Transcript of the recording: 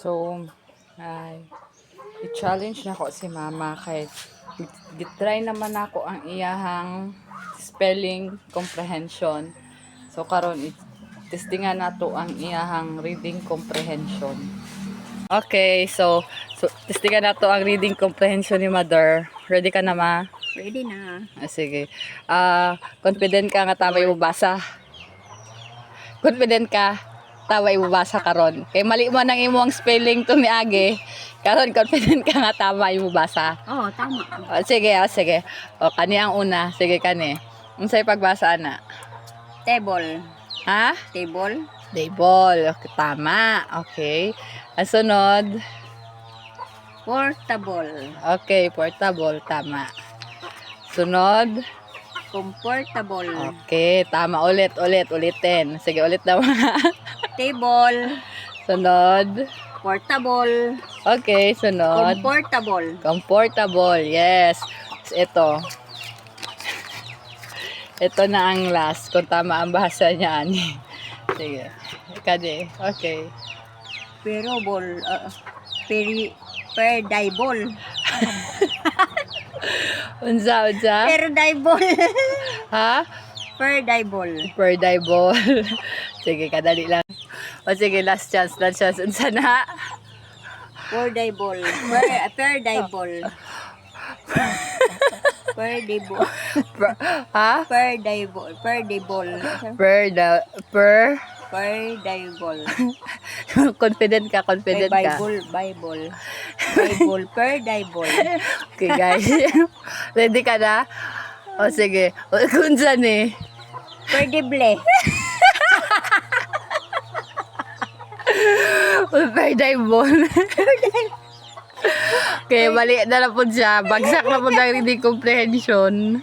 So, ay, i-challenge na ko si mama kay gitry naman ako ang iyahang spelling comprehension. So, karon testingan nato ang iyahang reading comprehension. Okay, so testingan nato ang reading comprehension ni Mother. Ready ka na, ma? Ready na. Sige. Confident ka nga tama yung basa. Confident ka tawa ibabasa karon. Kay mali man ang imong spelling tong niagi. Karon confident ka nga tama ibabasa. Oo, tama. Sige, sige. O kani ang una. Sige kani. Unsay pagbasa na? Table. Ha? Table. Table. Okay, tama. Okay. Ang sunod. Portable. Okay, portable. Tama. Sunod. Comfortable. Okay, tama. Ulitin. Sige, ulit naman. Table. Sunod. Portable. Okay, sunod. Comfortable. Comfortable. Yes. Ito. Ito na ang last. Kung tama ang bahasa niya, ani. Sige. Kani. Okay. Perable. Perdibble. Unsa? Perdibble. Ha? Perdibble. Perdibble. Sige, kadali lang. O sige, last chance. Unsa na? Perdibble. Perdibble. Perdibble. Ha? Perdibble. Perdibble. Per. Perdibble. Confident ka. Bible. Perdibble. Okay, guys. Ready ka na? O sige. Kunsa ni? Perdible. Perdibble. Okay, mali na po siya. Bagsak na po ng reading comprehension.